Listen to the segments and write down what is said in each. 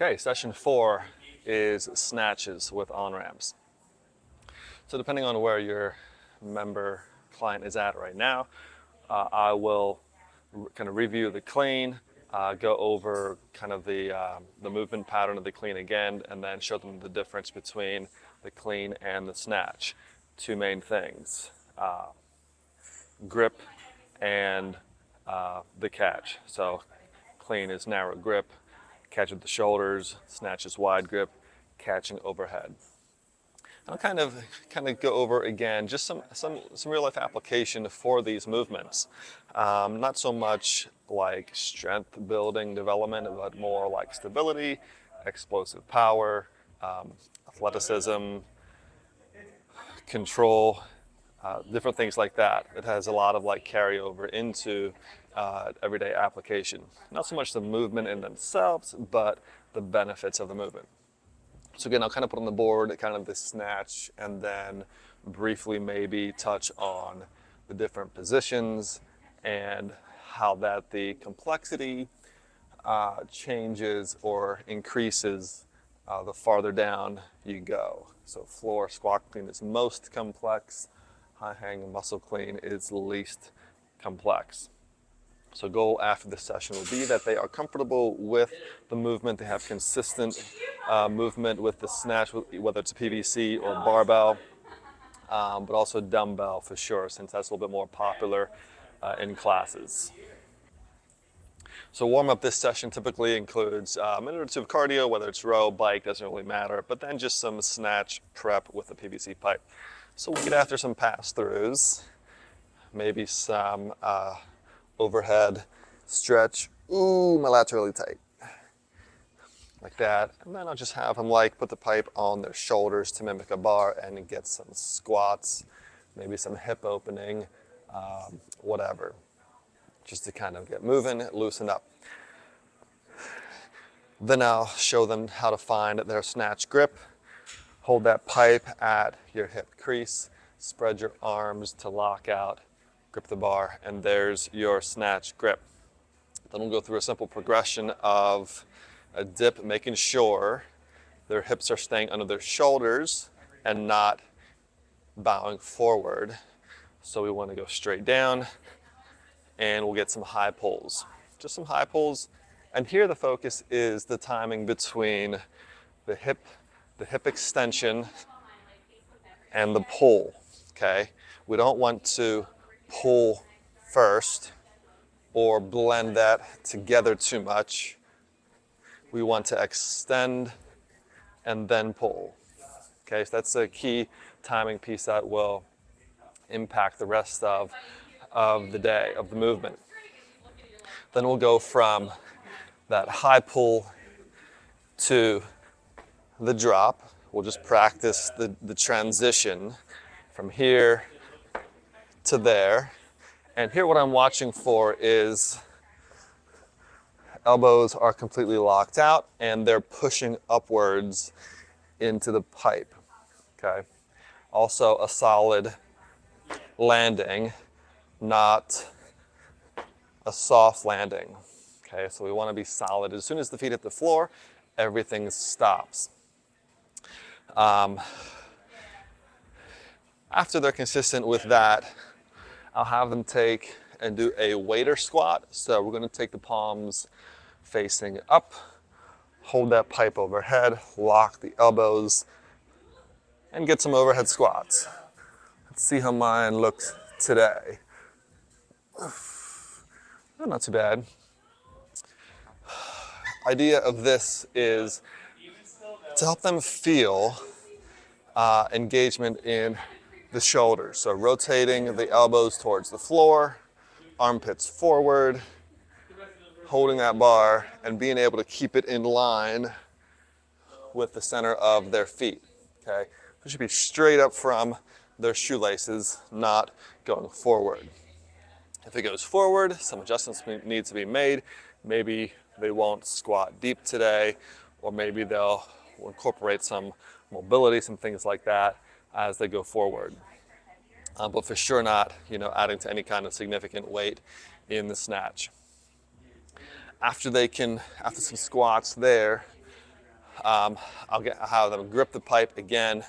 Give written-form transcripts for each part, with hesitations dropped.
Okay, session 4 is snatches with on-ramps. So depending on where your member client is at right now, I will kind of review the clean, go over kind of the movement pattern of the clean again, and then show them the difference between the clean and the snatch. Two main things, grip and the catch. So clean is narrow grip, catch at the shoulders, snatch is wide grip, catching overhead. I'll kind of go over again just some real life application for these movements. Not so much like strength building development, but more like stability, explosive power, athleticism, control, different things like that. It has a lot of like carryover into everyday application. Not so much the movement in themselves, but the benefits of the movement. So again, I'll kind of put on the board kind of the snatch and then briefly maybe touch on the different positions and how that the complexity changes or increases the farther down you go. So floor squat clean is most complex, high hang muscle clean is least complex. So goal after this session will be that they are comfortable with the movement, they have consistent movement with the snatch, whether it's a PVC or barbell, but also dumbbell for sure, since that's a little bit more popular in classes. So warm up this session typically includes a minute or two of cardio, whether it's row, bike, doesn't really matter, but then just some snatch prep with the PVC pipe. So we'll get after some pass-throughs, maybe some overhead stretch. Ooh, my lats are really tight. Like that. And then I'll just have them put the pipe on their shoulders to mimic a bar and get some squats, maybe some hip opening, whatever. Just to kind of get moving, loosen up. Then I'll show them how to find their snatch grip. Hold that pipe at your hip crease, spread your arms to lock out, grip the bar, and there's your snatch grip. Then we'll go through a simple progression of a dip, making sure their hips are staying under their shoulders and not bowing forward. So we want to go straight down, and we'll get some high pulls. Just some high pulls. And here the focus is the timing between the hip extension and the pull, okay? We don't want to pull first or blend that together too much. We want to extend and then pull. Okay, so that's a key timing piece that will impact the rest of the day, of the movement. Then we'll go from that high pull to the drop. We'll just practice the transition from here to there. And here what I'm watching for is elbows are completely locked out and they're pushing upwards into the pipe, okay? Also a solid landing, not a soft landing, okay? So we want to be solid. As soon as the feet hit the floor, everything stops. After they're consistent with that, I'll have them take and do a waiter squat. So we're going to take the palms facing up, hold that pipe overhead, lock the elbows, and get some overhead squats. Let's see how mine looks today. Not too bad. Idea of this is to help them feel engagement in the shoulders. So rotating the elbows towards the floor, armpits forward, holding that bar and being able to keep it in line with the center of their feet, okay? It should be straight up from their shoelaces, not going forward. If it goes forward, some adjustments need to be made. Maybe they won't squat deep today, or maybe they'll incorporate some mobility, some things like that as they go forward. But for sure not, adding to any kind of significant weight in the snatch. After some squats there, I'll have them grip the pipe again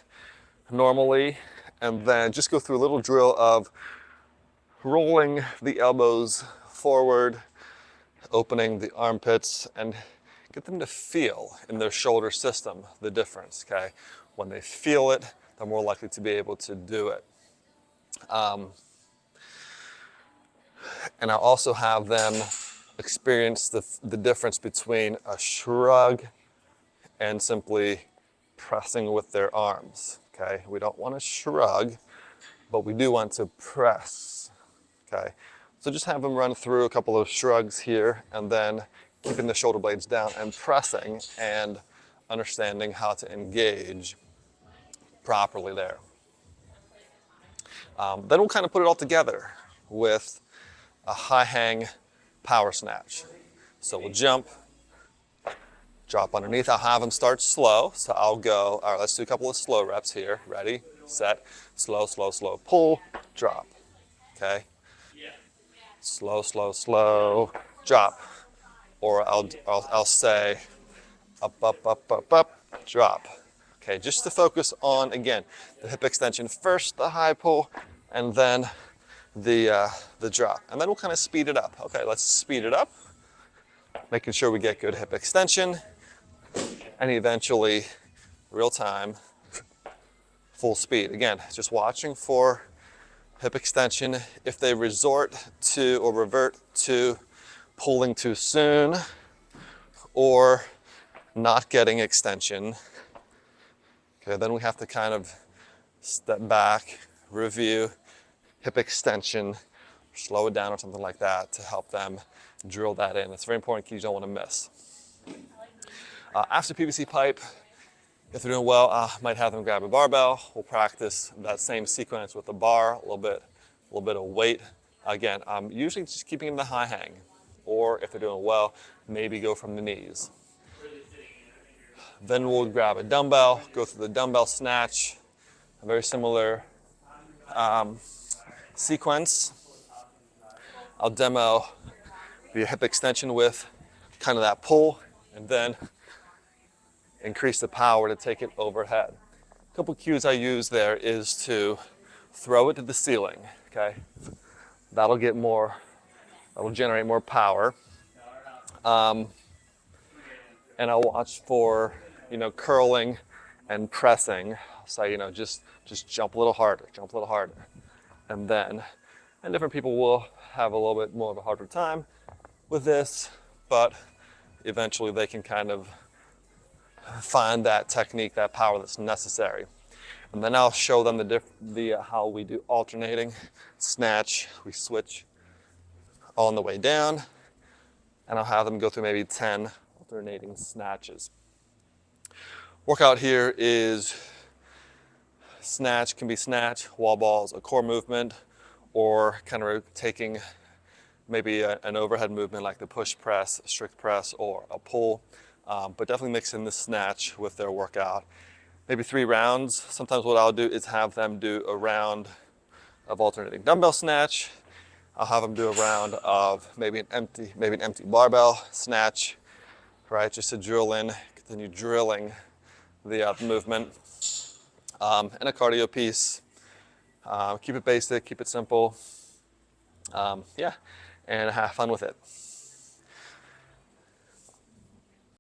normally, and then just go through a little drill of rolling the elbows forward, opening the armpits, and get them to feel in their shoulder system the difference, okay? When they feel it, they're more likely to be able to do it. And I'll also have them experience the difference between a shrug and simply pressing with their arms, okay? We don't want to shrug, but we do want to press, okay? So just have them run through a couple of shrugs here, and then keeping the shoulder blades down and pressing and understanding how to engage properly there. Then we'll kind of put it all together with a high hang power snatch. So we'll jump, drop underneath. I'll have them start slow. So I'll go, all right, let's do a couple of slow reps here. Ready, set, slow, slow, slow, pull, drop, okay? Slow, slow, slow, drop. Or I'll say up, up, up, up, up, drop. Okay, just to focus on, again, the hip extension first, the high pull, and then the drop. And then we'll kind of speed it up. Okay, let's speed it up, making sure we get good hip extension, and eventually, real time, full speed. Again, just watching for hip extension. If they resort to or revert to pulling too soon or not getting extension, okay, then we have to kind of step back, review, hip extension, slow it down or something like that to help them drill that in. It's a very important key you don't want to miss. After PVC pipe, if they're doing well, I might have them grab a barbell. We'll practice that same sequence with the bar, a little bit of weight. Again, I'm usually just keeping in the high hang, or if they're doing well, maybe go from the knees. Then we'll grab a dumbbell, go through the dumbbell snatch, a very similar sequence. I'll demo the hip extension with kind of that pull, and then increase the power to take it overhead. A couple cues I use there is to throw it to the ceiling, okay? That'll generate more power. And I'll watch for, curling and pressing. So, just jump a little harder, And different people will have a little bit more of a harder time with this, but eventually they can kind of find that technique, that power that's necessary. And then I'll show them how we do alternating snatch. We switch on the way down, and I'll have them go through maybe 10 alternating snatches. Workout here is snatch, can be snatch, wall balls, a core movement, or kind of taking maybe an overhead movement like the push press, strict press, or a pull. But definitely mix in the snatch with their workout. Maybe 3 rounds. Sometimes what I'll do is have them do a round of alternating dumbbell snatch. I'll have them do a round of maybe an empty barbell snatch, right? Just to drill in, continue drilling the movement. And a cardio piece. Keep it basic, keep it simple. And have fun with it.